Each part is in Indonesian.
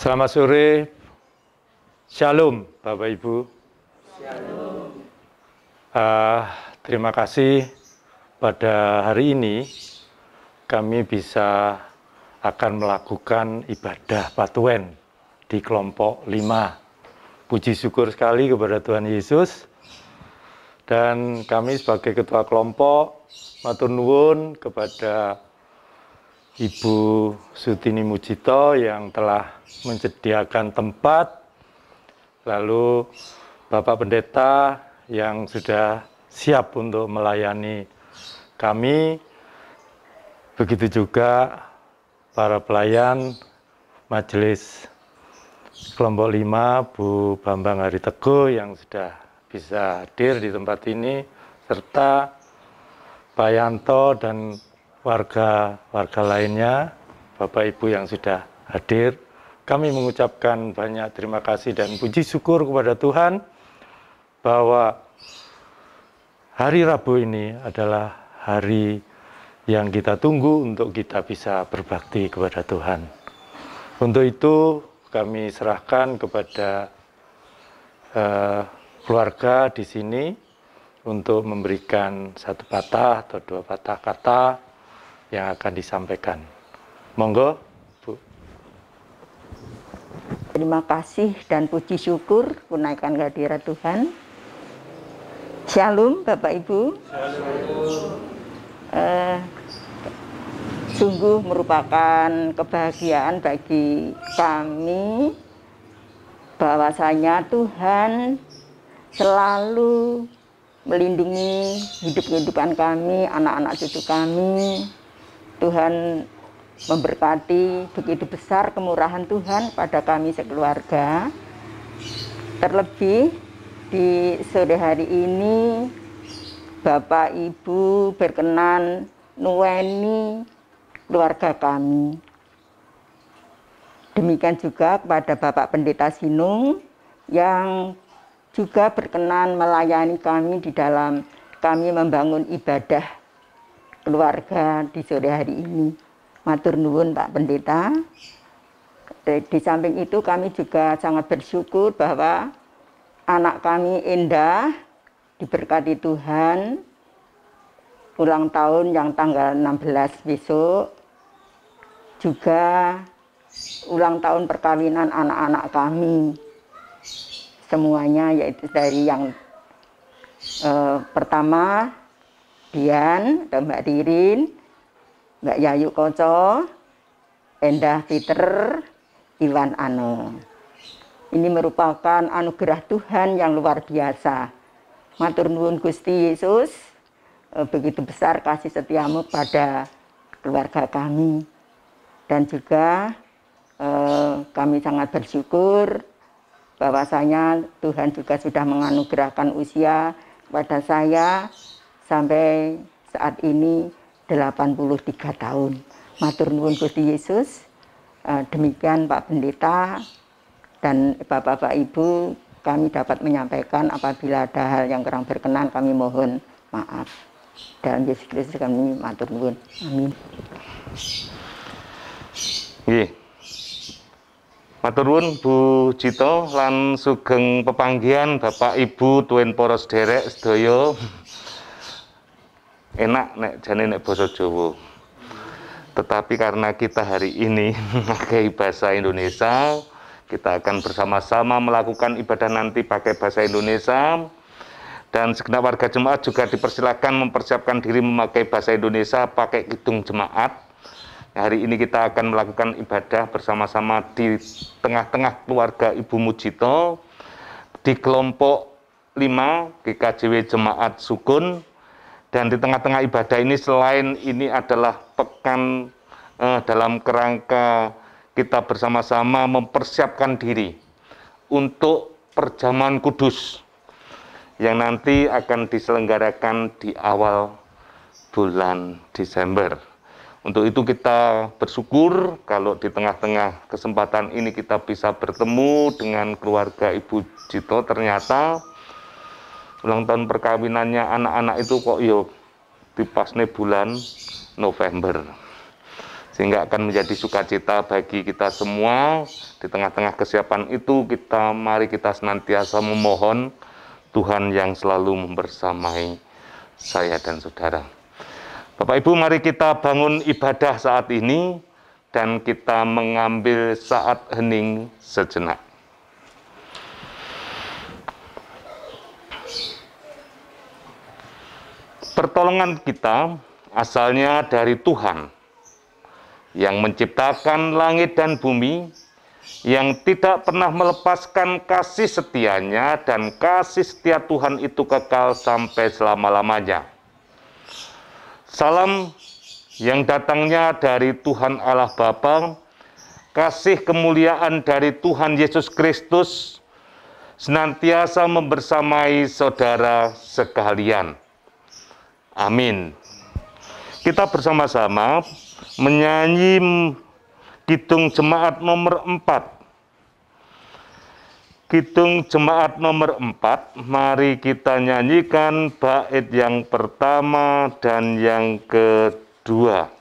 Selamat sore, Shalom Bapak Ibu. Shalom. Terima kasih pada hari ini kami bisa akan melakukan ibadah Patuen di kelompok 5. Puji syukur sekali kepada Tuhan Yesus. Dan kami sebagai ketua kelompok matur nuwun kepada Ibu Sutini Mujito yang telah menyediakan tempat, lalu Bapak Pendeta yang sudah siap untuk melayani kami, begitu juga para pelayan Majelis Kelompok 5, Bu Bambang Hariteguh yang sudah bisa hadir di tempat ini, serta Pak Yanto dan warga-warga lainnya, Bapak Ibu yang sudah hadir. Kami mengucapkan banyak terima kasih dan puji syukur kepada Tuhan bahwa hari Rabu ini adalah hari yang kita tunggu untuk kita bisa berbakti kepada Tuhan. Untuk itu kami serahkan kepada keluarga di sini untuk memberikan satu patah atau dua patah kata yang akan disampaikan. Monggo, Bu. Terima kasih dan puji syukur kunaikan kehadirat Tuhan. Shalom Bapak Ibu. Sungguh merupakan kebahagiaan bagi kami bahwasanya Tuhan selalu melindungi hidup kehidupan kami, anak-anak cucu kami. Tuhan memberkati, begitu besar kemurahan Tuhan pada kami sekeluarga. Terlebih di sore hari ini Bapak Ibu berkenan nuweni keluarga kami. Demikian juga kepada Bapak Pendeta Sinung yang juga berkenan melayani kami di dalam kami membangun ibadah keluarga di sore hari ini. Matur nuwun Pak Pendeta. Di samping itu kami juga sangat bersyukur bahwa anak kami Endah diberkati Tuhan ulang tahun yang tanggal 16 besok, juga ulang tahun perkawinan anak-anak kami semuanya, yaitu dari yang pertama Dian atau Mbak Ririn, Mbak Yayu Koco, Endah Peter, Iwan Ano. Ini merupakan anugerah Tuhan yang luar biasa. Matur nuwun Gusti Yesus, begitu besar kasih setiamu pada keluarga kami. Dan juga kami sangat bersyukur bahwasanya Tuhan juga sudah menganugerahkan usia kepada saya sampai saat ini 83 tahun. Matur nuwun Gusti Yesus. Demikian Pak Pendeta dan Bapak-bapak Ibu, kami dapat menyampaikan apabila ada hal yang kurang berkenan kami mohon maaf. Dalam Yesus Kristus kami matur nuwun. Amin. Nggih. Matur nuwun Bu Cito lan sugeng pepanggihan Bapak Ibu tuwin para sederek sedaya. Enak nek jane nek basa Jawa. Tetapi karena kita hari ini memakai bahasa Indonesia, kita akan bersama-sama melakukan ibadah nanti pakai bahasa Indonesia. Dan segenap warga jemaat juga dipersilakan mempersiapkan diri memakai bahasa Indonesia pakai kidung jemaat. Hari ini kita akan melakukan ibadah bersama-sama di tengah-tengah keluarga Ibu Mujito di kelompok 5 GKJW Jemaat Sukun. Dan di tengah-tengah ibadah ini selain ini adalah pekan dalam kerangka kita bersama-sama mempersiapkan diri untuk perjamuan kudus yang nanti akan diselenggarakan di awal bulan Desember. Untuk itu kita bersyukur kalau di tengah-tengah kesempatan ini kita bisa bertemu dengan keluarga Ibu Cito. Ternyata ulang tahun perkawinannya anak-anak itu kok yo dipasne bulan November. sehingga akan menjadi sukacita bagi kita semua. Di tengah-tengah kesiapan itu, mari kita senantiasa memohon Tuhan yang selalu membersamai saya dan saudara. Bapak Ibu, mari kita bangun ibadah saat ini dan kita mengambil saat hening sejenak. Pertolongan kita asalnya dari Tuhan yang menciptakan langit dan bumi, yang tidak pernah melepaskan kasih setianya, dan kasih setia Tuhan itu kekal sampai selama-lamanya. Salam yang datangnya dari Tuhan Allah Bapa, kasih kemuliaan dari Tuhan Yesus Kristus, senantiasa membersamai saudara sekalian. Amin. Kita bersama-sama menyanyi Kidung Jemaat nomor 4. Kidung Jemaat nomor 4, mari kita nyanyikan bait yang pertama dan yang kedua.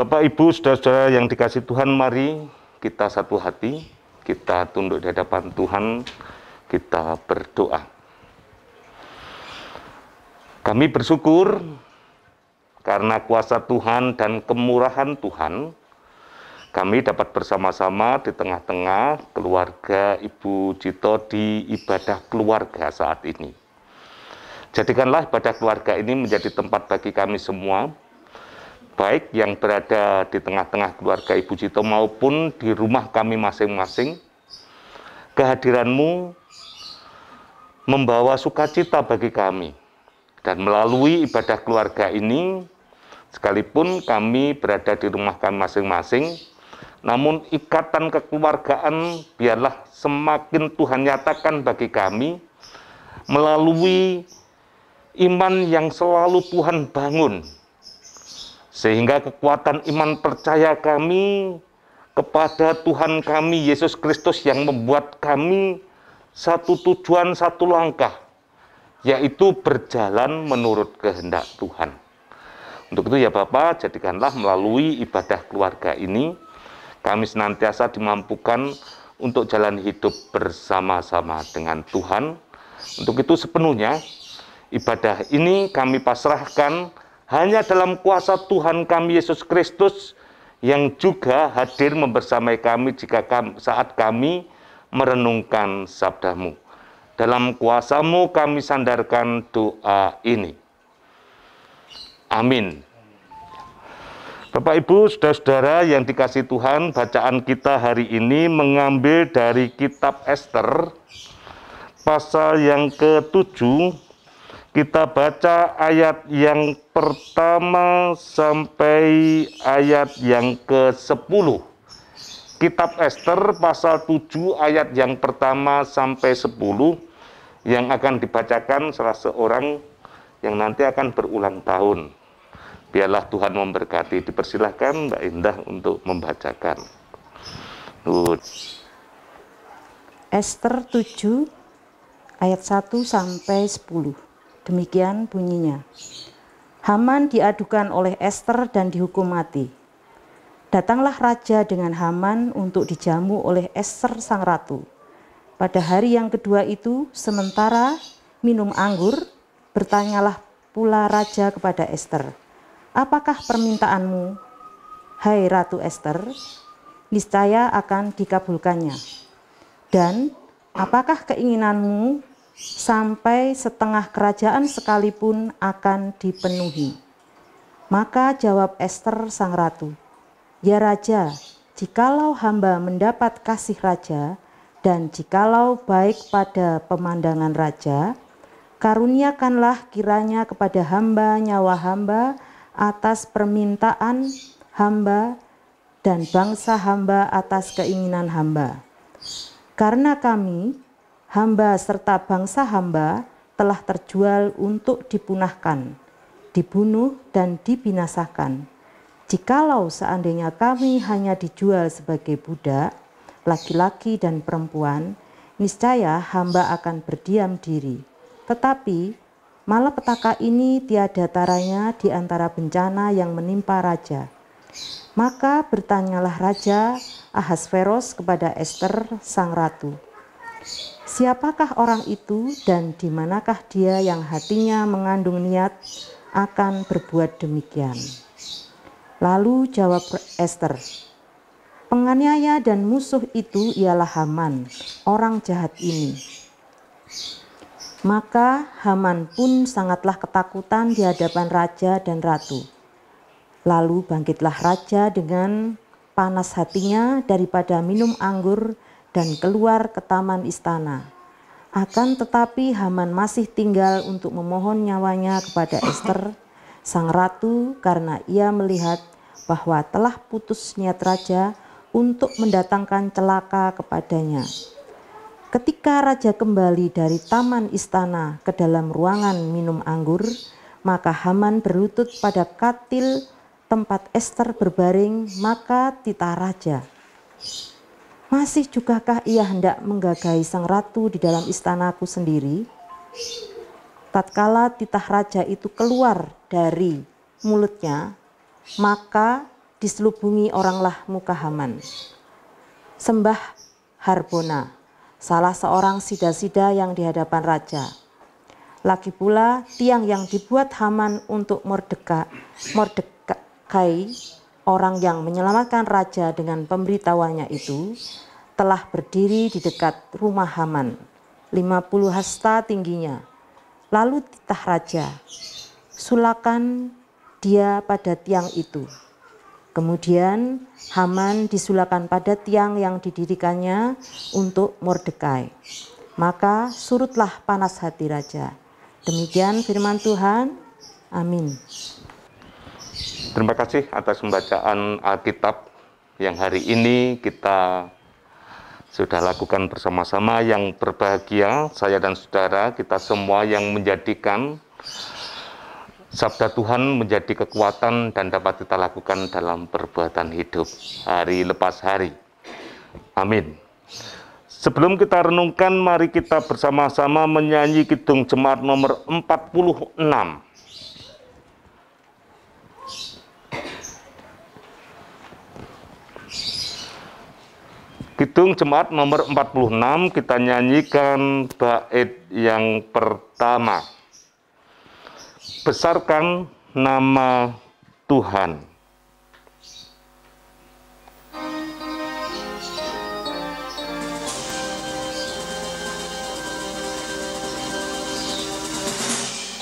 Bapak, Ibu, saudara-saudara yang dikasihi Tuhan, mari kita satu hati, kita tunduk di hadapan Tuhan, kita berdoa. Kami bersyukur karena kuasa Tuhan dan kemurahan Tuhan, kami dapat bersama-sama di tengah-tengah keluarga Ibu Cito di ibadah keluarga saat ini. Jadikanlah ibadah keluarga ini menjadi tempat bagi kami semua, baik yang berada di tengah-tengah keluarga Ibu Cito maupun di rumah kami masing-masing. Kehadiran-Mu membawa sukacita bagi kami. Dan melalui ibadah keluarga ini, sekalipun kami berada di rumah kami masing-masing, namun ikatan kekeluargaan biarlah semakin Tuhan nyatakan bagi kami melalui iman yang selalu Tuhan bangun. Sehingga kekuatan iman percaya kami kepada Tuhan kami, Yesus Kristus, yang membuat kami satu tujuan, satu langkah, yaitu berjalan menurut kehendak Tuhan. Untuk itu ya Bapak, jadikanlah melalui ibadah keluarga ini, kami senantiasa dimampukan untuk jalan hidup bersama-sama dengan Tuhan. Untuk itu sepenuhnya, ibadah ini kami pasrahkan hanya dalam kuasa Tuhan kami Yesus Kristus, yang juga hadir membersamai kami saat kami merenungkan sabda-Mu. Dalam kuasa-Mu kami sandarkan doa ini. Amin. Bapak, Ibu, saudara-saudara yang dikasihi Tuhan, bacaan kita hari ini mengambil dari kitab Ester, pasal yang ke-7, Kita baca ayat yang pertama sampai ayat yang ke-10. Kitab Ester pasal 7 ayat yang pertama sampai 10 yang akan dibacakan salah seorang yang nanti akan berulang tahun. Biarlah Tuhan memberkati. Dipersilahkan Mbak Indah untuk membacakan. Ester 7 ayat 1 sampai 10. Demikian bunyinya. Haman diadukan oleh Ester dan dihukum mati. Datanglah raja dengan Haman untuk dijamu oleh Ester sang ratu. Pada hari yang kedua itu, sementara minum anggur, bertanyalah pula raja kepada Ester, "Apakah permintaanmu, hai Ratu Ester? Niscaya akan dikabulkannya. Dan apakah keinginanmu sampai setengah kerajaan sekalipun akan dipenuhi?" Maka jawab Ester sang ratu, "Ya Raja, jikalau hamba mendapat kasih raja, dan jikalau baik pada pemandangan raja, karuniakanlah kiranya kepada hamba nyawa hamba atas permintaan hamba dan bangsa hamba atas keinginan hamba. Karena kami, hamba serta bangsa hamba telah terjual untuk dipunahkan, dibunuh dan dibinasakan. Jikalau seandainya kami hanya dijual sebagai budak, laki-laki dan perempuan, niscaya hamba akan berdiam diri. Tetapi malapetaka ini tiada taranya di antara bencana yang menimpa raja." Maka bertanyalah Raja Ahasveros kepada Ester sang ratu, "Siapakah orang itu dan di manakah dia yang hatinya mengandung niat akan berbuat demikian?" Lalu jawab Ester, "Penganiaya dan musuh itu ialah Haman, orang jahat ini." Maka Haman pun sangatlah ketakutan di hadapan raja dan ratu. Lalu bangkitlah raja dengan panas hatinya daripada minum anggur dan keluar ke taman istana. Akan tetapi Haman masih tinggal untuk memohon nyawanya kepada Ester sang ratu, karena ia melihat bahwa telah putus niat raja untuk mendatangkan celaka kepadanya. Ketika raja kembali dari taman istana ke dalam ruangan minum anggur, maka Haman berlutut pada katil tempat Ester berbaring, maka titah raja, "Masih jugakah ia hendak menggagahi sang ratu di dalam istanaku sendiri?" Tatkala titah raja itu keluar dari mulutnya, maka diselubungi oranglah muka Haman. Sembah Harbona, salah seorang sida-sida yang di hadapan raja. Lagi pula tiang yang dibuat Haman untuk Mordekai, orang yang menyelamatkan raja dengan pemberitahuannya itu, telah berdiri di dekat rumah Haman, 50 hasta tingginya. Lalu titah raja, "Sulakan dia pada tiang itu." Kemudian Haman disulakan pada tiang yang didirikannya untuk Mordekai. Maka surutlah panas hati raja. Demikian firman Tuhan. Amin. Terima kasih atas pembacaan Alkitab yang hari ini kita sudah lakukan bersama-sama. Yang berbahagia saya dan saudara, kita semua yang menjadikan sabda Tuhan menjadi kekuatan dan dapat kita lakukan dalam perbuatan hidup hari lepas hari. Amin. Sebelum kita renungkan, mari kita bersama-sama menyanyi Kidung Jemaat nomor 46. Kidung Jemaat nomor 46, kita nyanyikan bait yang pertama. Besarkan nama Tuhan.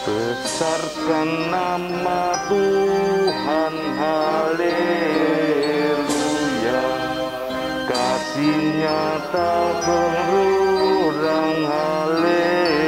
Besarkan nama Tuhan, haleluya. Kasih-Nya tak berkurang, haleluya.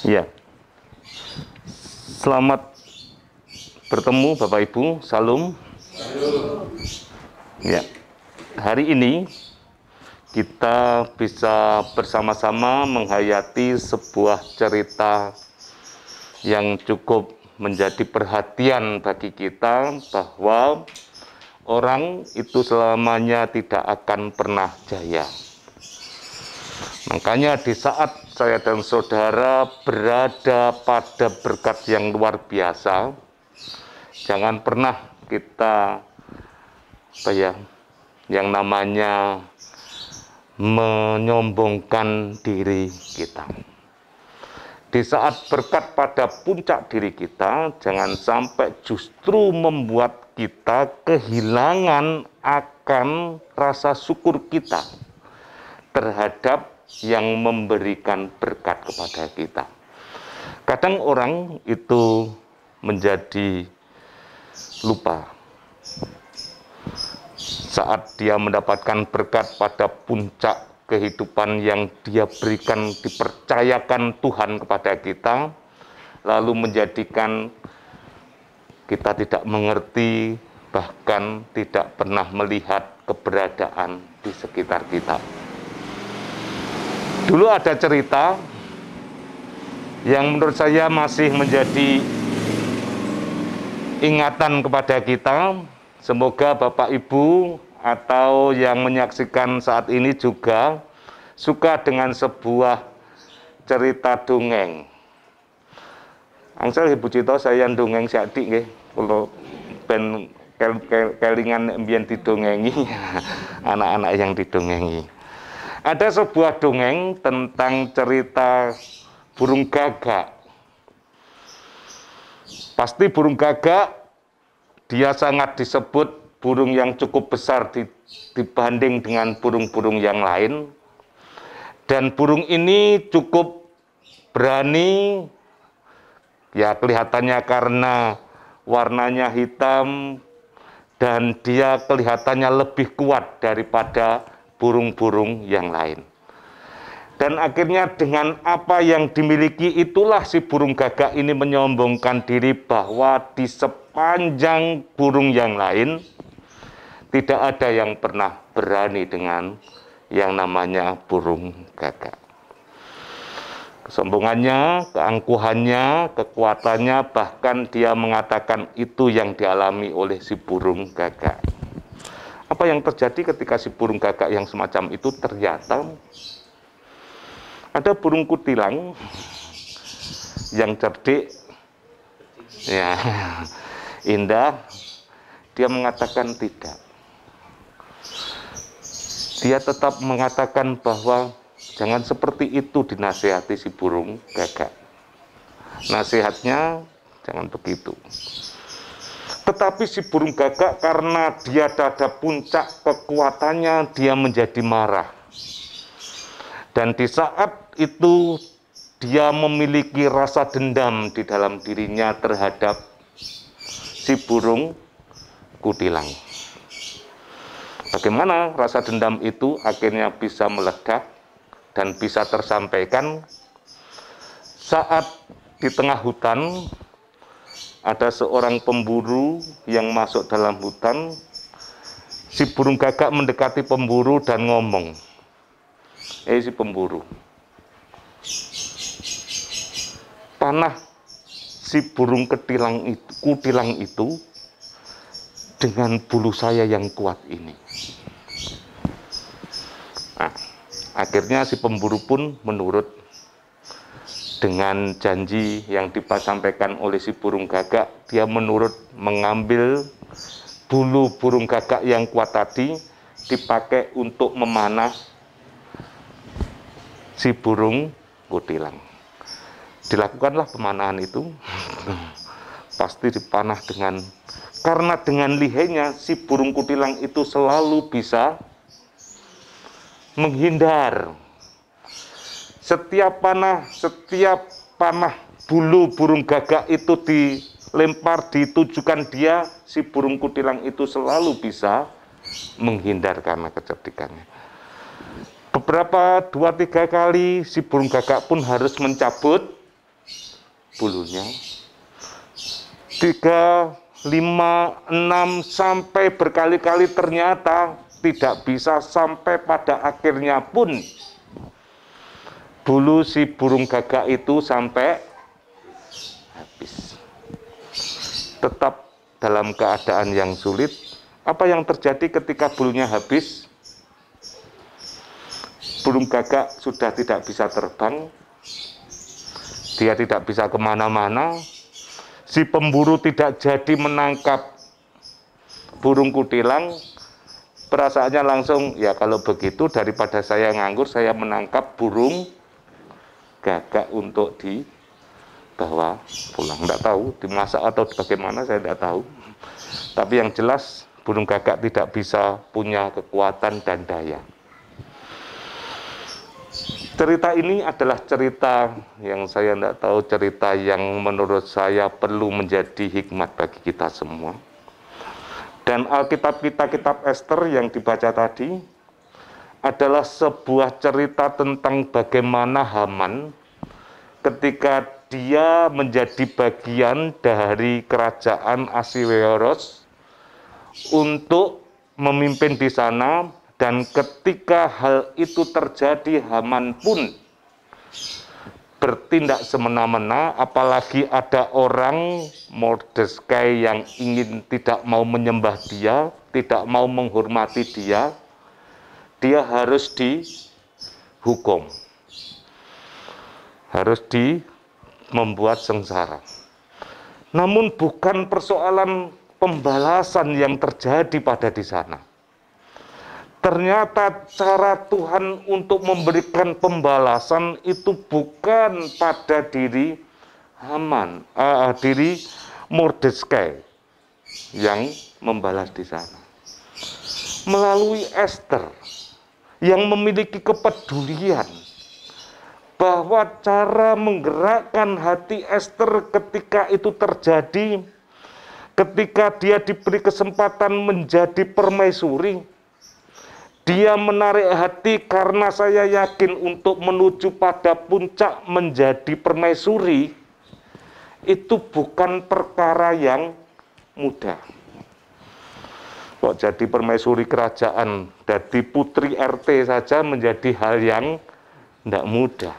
Ya, selamat bertemu Bapak Ibu, salam. Ya, hari ini kita bisa bersama-sama menghayati sebuah cerita yang cukup menjadi perhatian bagi kita, bahwa orang itu selamanya tidak akan pernah jaya. Makanya di saat saya dan saudara berada pada berkat yang luar biasa, jangan pernah kita yang namanya menyombongkan diri kita. Di saat berkat pada puncak diri kita, jangan sampai justru membuat kita kehilangan akan rasa syukur kita terhadap yang memberikan berkat kepada kita. Kadang orang itu menjadi lupa saat dia mendapatkan berkat pada puncak kehidupan yang dia berikan, dipercayakan Tuhan kepada kita, lalu menjadikan kita tidak mengerti, bahkan tidak pernah melihat keberadaan di sekitar kita. Dulu ada cerita yang menurut saya masih menjadi ingatan kepada kita. Semoga Bapak Ibu atau yang menyaksikan saat ini juga suka dengan sebuah cerita dongeng. Angsal Ibu Cito saya dongeng siadik nggih, kula ben kelingan mbiyen didongengi anak-anak yang didongengi. Ada sebuah dongeng tentang cerita burung gagak. Pasti burung gagak dia sangat disebut burung yang cukup besar dibanding dengan burung-burung yang lain. Dan burung ini cukup berani, ya kelihatannya karena warnanya hitam, dan dia kelihatannya lebih kuat daripada burung-burung yang lain. Dan akhirnya dengan apa yang dimiliki itulah si burung gagak ini menyombongkan diri bahwa di sepanjang burung yang lain tidak ada yang pernah berani dengan yang namanya burung gagak. Kesombongannya, keangkuhannya, kekuatannya, bahkan dia mengatakan itu yang dialami oleh si burung gagak. Apa yang terjadi ketika si burung gagak yang semacam itu ternyata ada burung kutilang yang cerdik, ya, indah, dia mengatakan tidak. Dia tetap mengatakan bahwa jangan seperti itu dinasihati si burung gagak. Nasihatnya jangan begitu. Tetapi si burung gagak karena dia ada puncak kekuatannya, dia menjadi marah. Dan di saat itu dia memiliki rasa dendam di dalam dirinya terhadap si burung kutilang. Bagaimana rasa dendam itu akhirnya bisa meledak dan bisa tersampaikan saat di tengah hutan ada seorang pemburu yang masuk dalam hutan. Si burung gagak mendekati pemburu dan ngomong, si pemburu, panah si burung kutilang itu dengan bulu saya yang kuat ini. Nah, akhirnya si pemburu pun menurut dengan janji yang disampaikan oleh si burung gagak. Dia menurut mengambil bulu burung gagak yang kuat tadi dipakai untuk memanah si burung kutilang. Dilakukanlah pemanahan itu. Pasti dipanah karena dengan lihainya si burung kutilang itu selalu bisa menghindar. Setiap panah bulu burung gagak itu dilempar, ditujukan dia, si burung kutilang itu selalu bisa menghindar karena kecerdikannya. Beberapa 2-3 kali si burung gagak pun harus mencabut bulunya. 3, 5, 6 sampai berkali-kali ternyata tidak bisa, sampai pada akhirnya pun bulu si burung gagak itu sampai habis. Tetap dalam keadaan yang sulit. Apa yang terjadi ketika bulunya habis? Burung gagak sudah tidak bisa terbang, dia tidak bisa kemana-mana. Si pemburu tidak jadi menangkap burung kutilang. Perasaannya langsung, ya kalau begitu daripada saya nganggur, saya menangkap burung gagak untuk dibawa pulang. Tidak tahu dimasak atau bagaimana, saya tidak tahu. Tapi yang jelas burung gagak tidak bisa punya kekuatan dan daya. Cerita ini adalah cerita yang saya tidak tahu, cerita yang menurut saya perlu menjadi hikmat bagi kita semua. Dan Alkitab kita, kitab Ester yang dibaca tadi, adalah sebuah cerita tentang bagaimana Haman ketika dia menjadi bagian dari kerajaan Ahasweros untuk memimpin di sana. Dan ketika hal itu terjadi, Haman pun bertindak semena-mena, apalagi ada orang Mordekai yang ingin tidak mau menyembah dia, tidak mau menghormati dia, dia harus dihukum, harus membuat sengsara. Namun bukan persoalan pembalasan yang terjadi pada di sana. Ternyata cara Tuhan untuk memberikan pembalasan itu bukan pada diri Haman, diri Mordekai yang membalas di sana. Melalui Ester yang memiliki kepedulian, bahwa cara menggerakkan hati Ester ketika itu terjadi, ketika dia diberi kesempatan menjadi permaisuri, dia menarik hati karena saya yakin untuk menuju pada puncak menjadi permaisuri itu bukan perkara yang mudah. Kok jadi permaisuri kerajaan, jadi putri RT saja menjadi hal yang tidak mudah.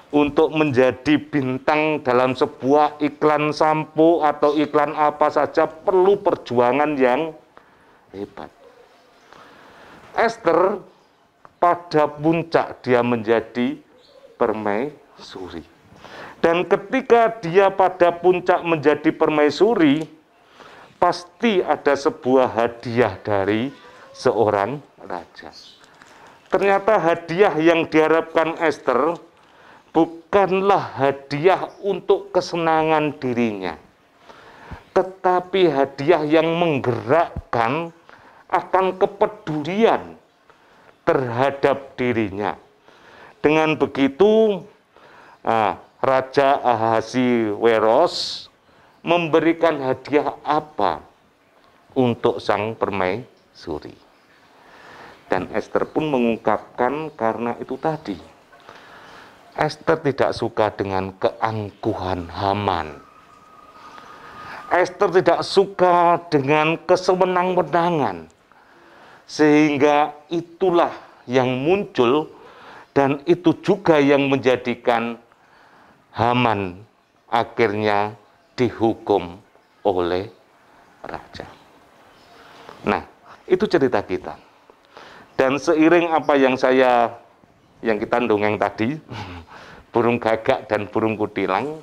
Untuk menjadi bintang dalam sebuah iklan sampo atau iklan apa saja perlu perjuangan yang hebat. Ester pada puncak dia menjadi permaisuri. Dan ketika dia pada puncak menjadi permaisuri, pasti ada sebuah hadiah dari seorang raja. Ternyata hadiah yang diharapkan Ester bukanlah hadiah untuk kesenangan dirinya, tetapi hadiah yang menggerakkan akan kepedulian terhadap dirinya. Dengan begitu, Raja Ahasweros memberikan hadiah apa untuk sang permaisuri. Dan Ester pun mengungkapkan karena itu tadi. Ester tidak suka dengan keangkuhan Haman. Ester tidak suka dengan kesewenang-wenangan. Sehingga itulah yang muncul dan itu juga yang menjadikan Haman akhirnya dihukum oleh raja. Nah, itu cerita kita. Dan seiring apa yang kita dongeng tadi, burung gagak dan burung kutilang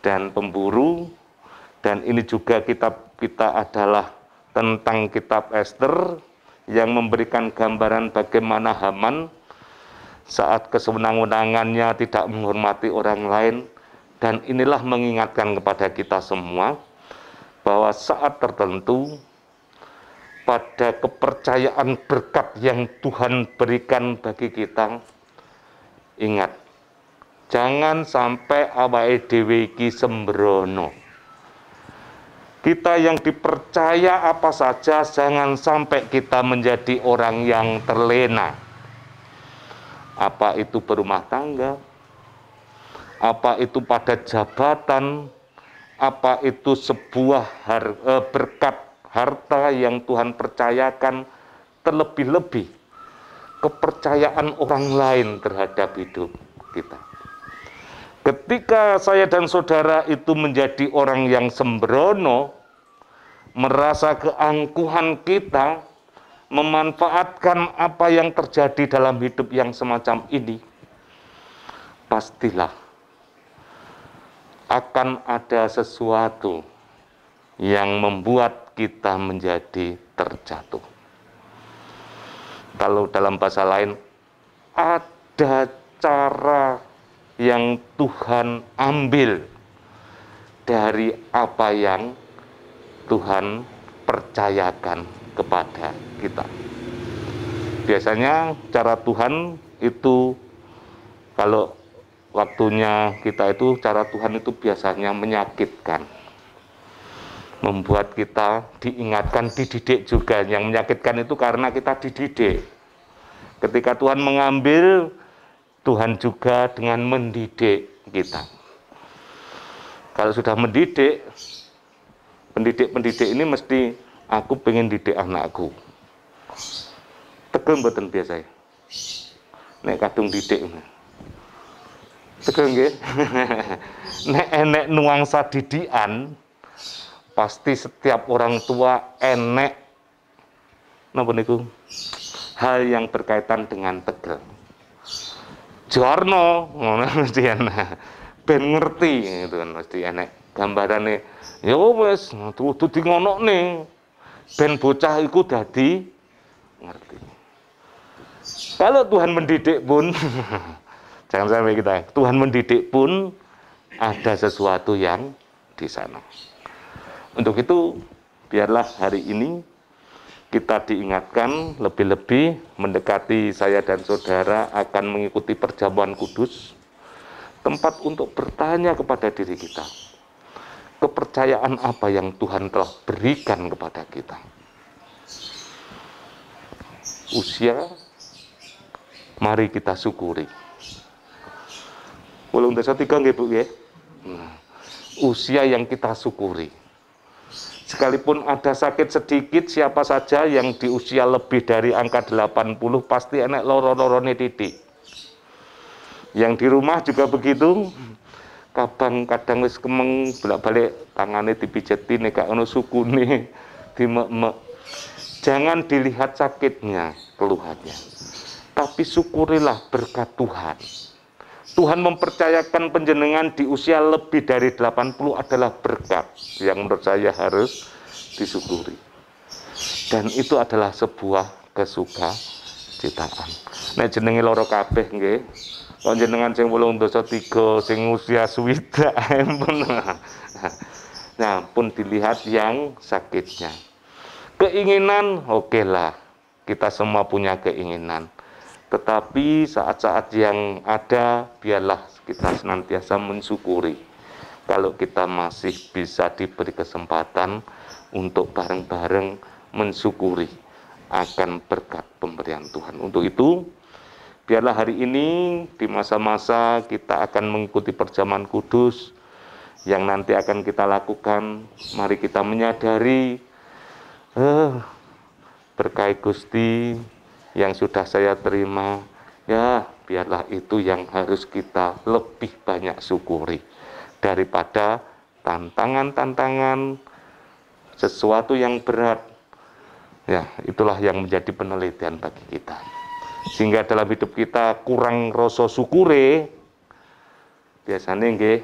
dan pemburu, dan ini juga kitab kita adalah tentang kitab Ester yang memberikan gambaran bagaimana Haman saat kesewenang-wenangannya tidak menghormati orang lain. Dan inilah mengingatkan kepada kita semua bahwa saat tertentu pada kepercayaan berkat yang Tuhan berikan bagi kita, ingat, jangan sampai awake dhewe iki sembrono. Kita yang dipercaya apa saja, jangan sampai kita menjadi orang yang terlena. Apa itu berumah tangga, apa itu pada jabatan, apa itu sebuah berkat harta yang Tuhan percayakan, terlebih-lebih kepercayaan orang lain terhadap hidup kita. Ketika saya dan saudara itu menjadi orang yang sembrono, merasa keangkuhan kita, memanfaatkan apa yang terjadi dalam hidup yang semacam ini, pastilah akan ada sesuatu yang membuat kita menjadi terjatuh. Kalau dalam bahasa lain, ada cara yang Tuhan ambil dari apa yang Tuhan percayakan kepada kita. Biasanya cara Tuhan itu, kalau waktunya kita itu, cara Tuhan itu biasanya menyakitkan, membuat kita diingatkan, dididik juga. Yang menyakitkan itu karena kita dididik. Ketika Tuhan mengambil, Tuhan juga dengan mendidik kita. Kalau sudah mendidik, pendidik ini mesti, aku pengen didik anakku. Tegel mboten biasa. Nek kadung didik. Tegel nggih. Nek enek nuansa didikan, pasti setiap orang tua enek napa niku hal yang berkaitan dengan tegel. Jarno ngono mesti enek. Ben ngerti gitu kan, mesti enek gambarane. Ya wis kudu di ngonokne. Ben bocah iku dadi ngerti. Kalau Tuhan mendidik pun jangan sampai kita, Tuhan mendidik pun ada sesuatu yang di sana. Untuk itu, biarlah hari ini kita diingatkan lebih-lebih mendekati saya dan saudara akan mengikuti perjamuan kudus, tempat untuk bertanya kepada diri kita, kepercayaan apa yang Tuhan telah berikan kepada kita. Usia, mari kita syukuri. Wolung dasa 3 nggih Bu nggih. Usia yang kita syukuri. Sekalipun ada sakit sedikit, siapa saja yang di usia lebih dari angka 80 pasti enek loro-lorone titik. Yang di rumah juga begitu. Kadang wis kemeng bolak-balik tangane dipijeti nek gak ono sukune dimek-mek. Jangan dilihat sakitnya, keluhannya. Tapi syukurilah berkat Tuhan. Tuhan mempercayakan penjenengan di usia lebih dari 80 adalah berkat yang menurut saya harus disyukuri. Dan itu adalah sebuah kesukacitaan. Nek jenenge loro kabeh nggih. Kok jenengan sing 83 sing usia swidak pun. Nah, pun dilihat yang sakitnya. Keinginan, oke lah. Kita semua punya keinginan. Tetapi saat-saat yang ada, biarlah kita senantiasa mensyukuri. Kalau kita masih bisa diberi kesempatan untuk bareng-bareng mensyukuri akan berkat pemberian Tuhan. Untuk itu, biarlah hari ini di masa-masa kita akan mengikuti perjamuan kudus yang nanti akan kita lakukan. Mari kita menyadari berkat Gusti yang sudah saya terima, ya biarlah itu yang harus kita lebih banyak syukuri daripada tantangan-tantangan, sesuatu yang berat. Ya, itulah yang menjadi penelitian bagi kita. Sehingga dalam hidup kita kurang rasa syukure, biasanya nggih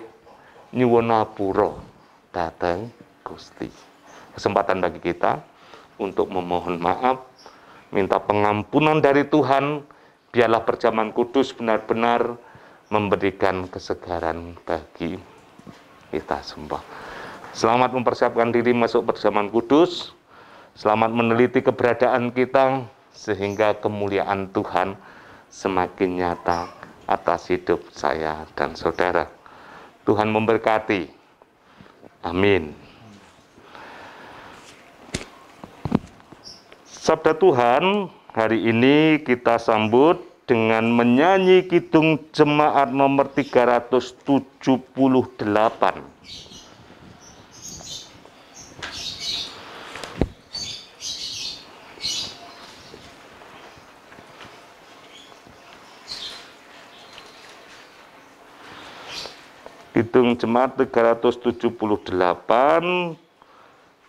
nyuwun ngapura dhateng Gusti. Kesempatan bagi kita untuk memohon maaf, minta pengampunan dari Tuhan, biarlah perjamuan kudus benar-benar memberikan kesegaran bagi kita semua. Selamat mempersiapkan diri masuk perjamuan kudus, selamat meneliti keberadaan kita, sehingga kemuliaan Tuhan semakin nyata atas hidup saya dan saudara. Tuhan memberkati. Amin. Sabda Tuhan hari ini kita sambut dengan menyanyi Kidung Jemaat nomor 378. Kidung Jemaat 378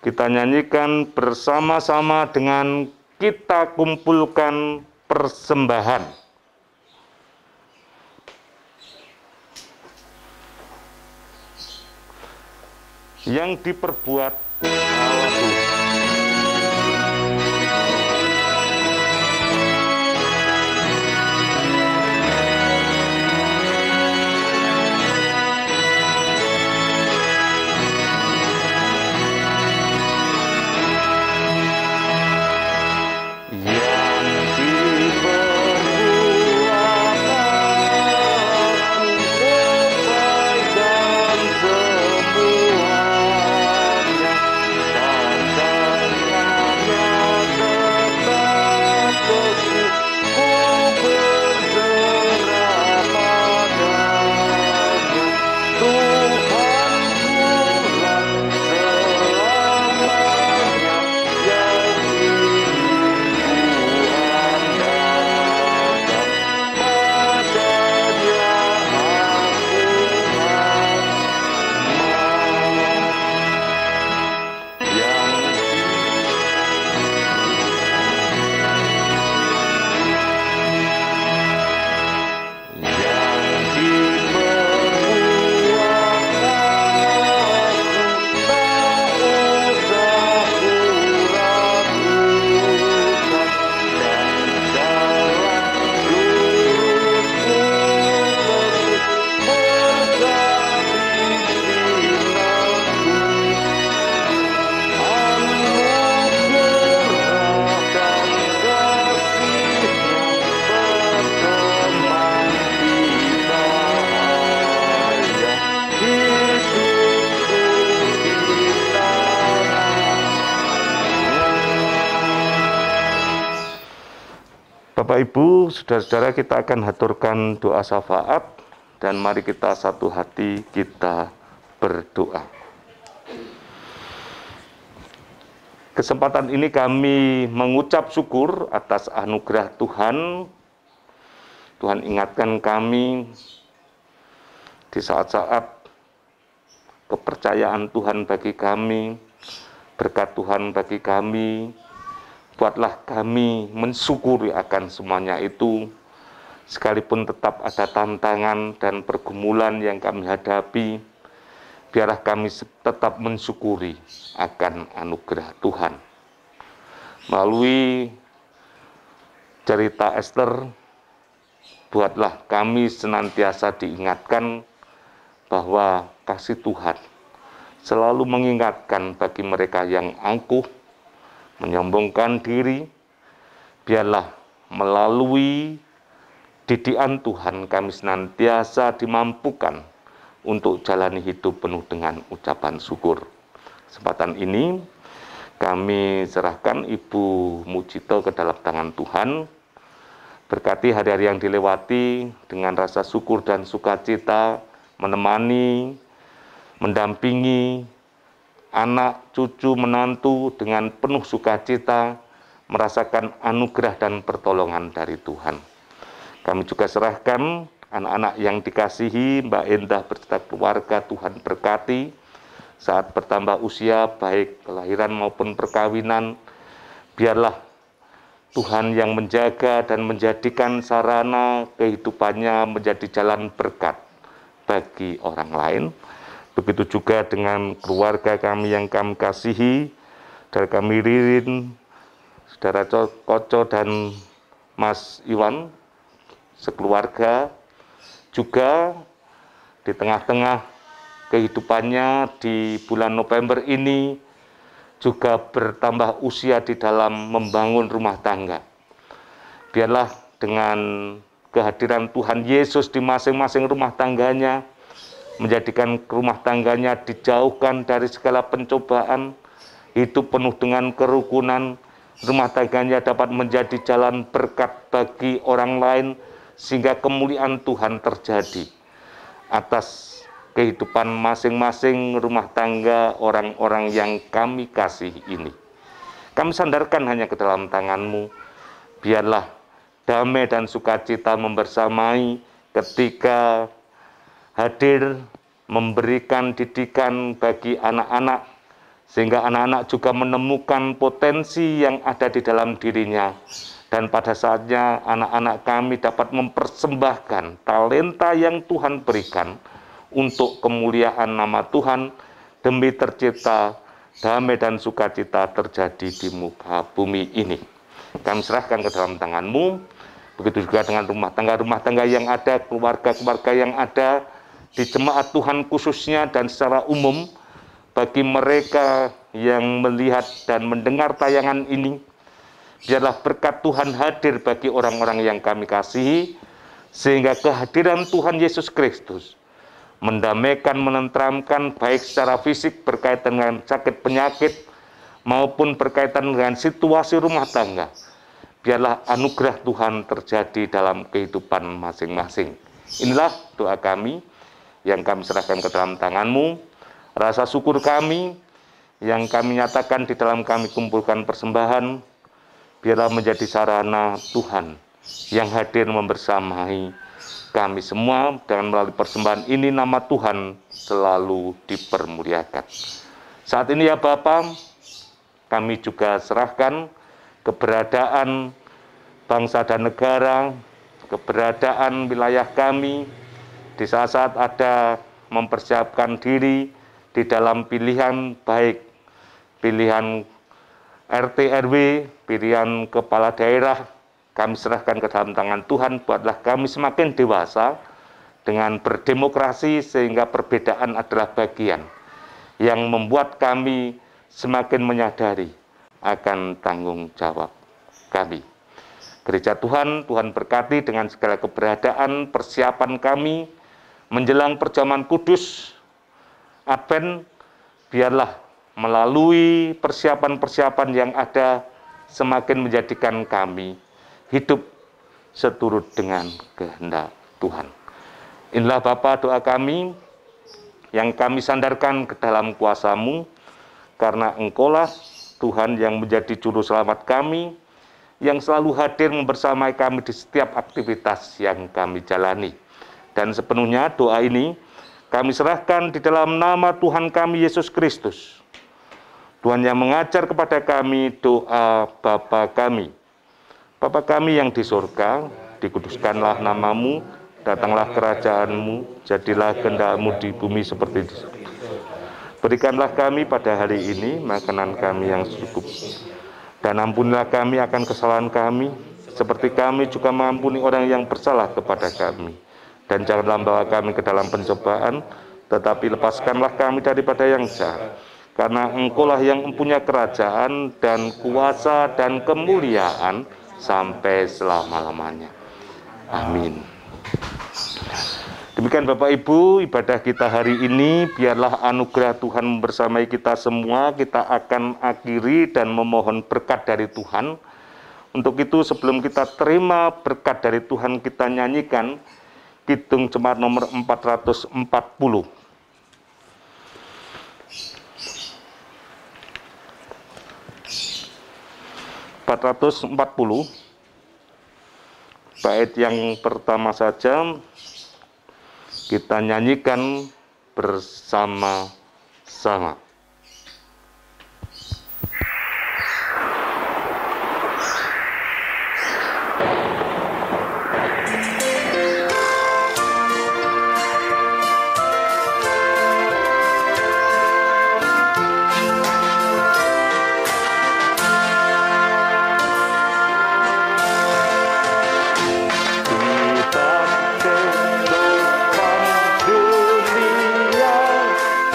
kita nyanyikan bersama-sama dengan kita kumpulkan persembahan. Yang diperbuat Allah Tuhan. Bapak Ibu, saudara-saudara, kita akan haturkan doa syafaat dan mari kita satu hati kita berdoa. Kesempatan ini kami mengucap syukur atas anugerah Tuhan. Tuhan ingatkan kami di saat-saat kepercayaan Tuhan bagi kami, berkat Tuhan bagi kami. Buatlah kami mensyukuri akan semuanya itu, sekalipun tetap ada tantangan dan pergumulan yang kami hadapi, biarlah kami tetap mensyukuri akan anugerah Tuhan. Melalui cerita Ester, buatlah kami senantiasa diingatkan bahwa kasih Tuhan selalu mengingatkan bagi mereka yang angkuh, menyombongkan diri. Biarlah melalui didikan Tuhan kami senantiasa dimampukan untuk jalani hidup penuh dengan ucapan syukur. Kesempatan ini kami serahkan Ibu Mujito ke dalam tangan Tuhan. Berkati hari-hari yang dilewati dengan rasa syukur dan sukacita, menemani, mendampingi anak, cucu, menantu dengan penuh sukacita, merasakan anugerah dan pertolongan dari Tuhan. Kami juga serahkan anak-anak yang dikasihi, Mbak Endah berserta keluarga, Tuhan berkati, saat bertambah usia, baik kelahiran maupun perkawinan, biarlah Tuhan yang menjaga dan menjadikan sarana kehidupannya menjadi jalan berkat bagi orang lain. Begitu juga dengan keluarga kami yang kami kasihi, saudara kami Ririn, saudara Koco dan Mas Iwan, sekeluarga, juga di tengah-tengah kehidupannya di bulan November ini, juga bertambah usia di dalam membangun rumah tangga. Biarlah dengan kehadiran Tuhan Yesus di masing-masing rumah tangganya, menjadikan rumah tangganya dijauhkan dari segala pencobaan, hidup penuh dengan kerukunan, rumah tangganya dapat menjadi jalan berkat bagi orang lain, sehingga kemuliaan Tuhan terjadi atas kehidupan masing-masing rumah tangga orang-orang yang kami kasih ini. Kami sandarkan hanya ke dalam tangan-Mu. Biarlah damai dan sukacita membersamai ketika hadir memberikan didikan bagi anak-anak, sehingga anak-anak juga menemukan potensi yang ada di dalam dirinya. Dan pada saatnya anak-anak kami dapat mempersembahkan talenta yang Tuhan berikan untuk kemuliaan nama Tuhan, demi tercipta damai dan sukacita terjadi di muka bumi ini. Kami serahkan ke dalam tangan-Mu. Begitu juga dengan rumah tangga yang ada, keluarga-keluarga yang ada di jemaat Tuhan khususnya dan secara umum. Bagi mereka yang melihat dan mendengar tayangan ini, biarlah berkat Tuhan hadir bagi orang-orang yang kami kasihi, sehingga kehadiran Tuhan Yesus Kristus mendamaikan, menenteramkan, baik secara fisik berkaitan dengan sakit penyakit, maupun berkaitan dengan situasi rumah tangga. Biarlah anugerah Tuhan terjadi dalam kehidupan masing-masing. Inilah doa kami yang kami serahkan ke dalam tangan-Mu. Rasa syukur kami yang kami nyatakan di dalam kami kumpulkan persembahan, biarlah menjadi sarana Tuhan yang hadir membersamai kami semua, dengan melalui persembahan ini nama Tuhan selalu dipermuliakan. Saat ini ya Bapa, kami juga serahkan keberadaan bangsa dan negara, keberadaan wilayah kami di saat-saat ada mempersiapkan diri di dalam pilihan, baik pilihan RT RW, pilihan kepala daerah. Kami serahkan ke dalam tangan Tuhan. Buatlah kami semakin dewasa dengan berdemokrasi, sehingga perbedaan adalah bagian yang membuat kami semakin menyadari akan tanggung jawab kami. Gereja Tuhan, Tuhan berkati dengan segala keberadaan persiapan kami menjelang perjamuan kudus Advent. Biarlah melalui persiapan-persiapan yang ada semakin menjadikan kami hidup seturut dengan kehendak Tuhan. Inilah Bapa doa kami yang kami sandarkan ke dalam kuasa-Mu, karena Engkaulah Tuhan yang menjadi juru selamat kami, yang selalu hadir membersamai kami di setiap aktivitas yang kami jalani. Dan sepenuhnya doa ini kami serahkan di dalam nama Tuhan kami Yesus Kristus. Tuhan yang mengajar kepada kami doa Bapa kami. Bapa kami yang di surga, dikuduskanlah nama-Mu, datanglah kerajaan-Mu, jadilah kehendak-Mu di bumi seperti di surga. Berikanlah kami pada hari ini makanan kami yang cukup. Dan ampunilah kami akan kesalahan kami, seperti kami juga mengampuni orang yang bersalah kepada kami. Dan janganlah bawa kami ke dalam pencobaan, tetapi lepaskanlah kami daripada yang jahat. Karena Engkaulah yang mempunyai kerajaan dan kuasa dan kemuliaan sampai selama-lamanya. Amin. Demikian Bapak Ibu, ibadah kita hari ini, biarlah anugerah Tuhan membersamai kita semua. Kita akan akhiri dan memohon berkat dari Tuhan. Untuk itu sebelum kita terima berkat dari Tuhan, kita nyanyikan Kidung Jemaat nomor 440. 440, bait yang pertama saja kita nyanyikan bersama-sama.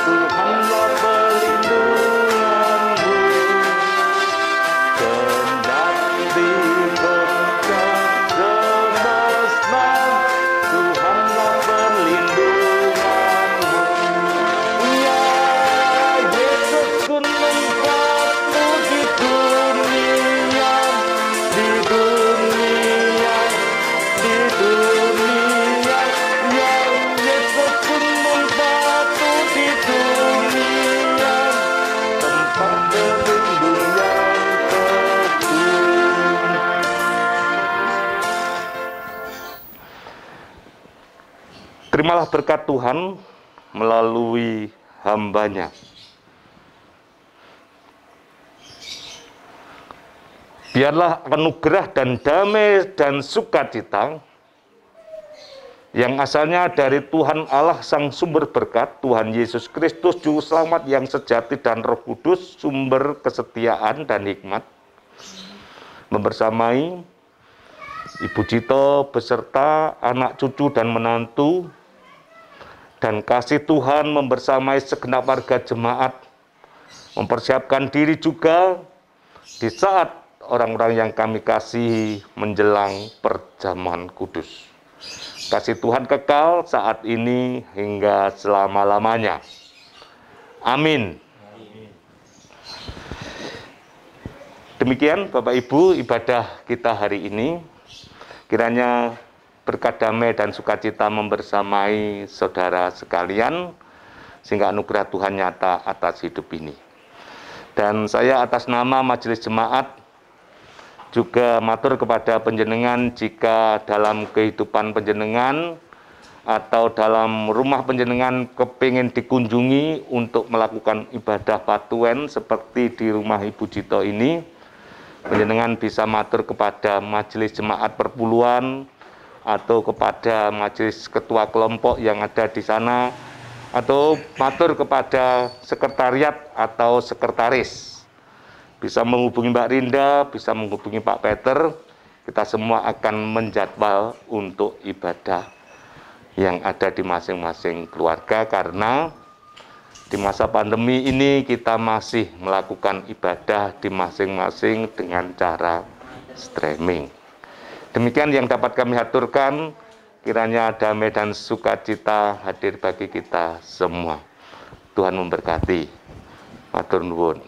Tuhanlah Terimalah berkat Tuhan melalui hamba-Nya. Biarlah anugerah dan damai dan sukacita yang asalnya dari Tuhan Allah Sang Sumber Berkat, Tuhan Yesus Kristus Juru Selamat yang sejati dan Roh Kudus, sumber kesetiaan dan hikmat, membersamai Ibu Cito beserta anak cucu dan menantu, dan kasih Tuhan membersamai segenap warga jemaat, mempersiapkan diri juga di saat orang-orang yang kami kasihi menjelang perjamuan kudus. Kasih Tuhan kekal saat ini hingga selama-lamanya. Amin. Demikian Bapak Ibu ibadah kita hari ini. Kiranya berkat damai dan sukacita membersamai saudara sekalian, sehingga anugerah Tuhan nyata atas hidup ini. Dan saya atas nama Majelis Jemaat juga matur kepada panjenengan jika dalam kehidupan panjenengan atau dalam rumah panjenengan kepingin dikunjungi untuk melakukan ibadah patuen seperti di rumah Ibu Cito ini, panjenengan bisa matur kepada Majelis Jemaat Perpuluhan atau kepada majelis ketua kelompok yang ada di sana, atau matur kepada sekretariat atau sekretaris. Bisa menghubungi Mbak Rinda, bisa menghubungi Pak Peter. Kita semua akan menjadwal untuk ibadah yang ada di masing-masing keluarga, karena di masa pandemi ini kita masih melakukan ibadah di masing-masing dengan cara streaming. Demikian yang dapat kami aturkan, kiranya damai dan sukacita hadir bagi kita semua. Tuhan memberkati. Matur nuwun.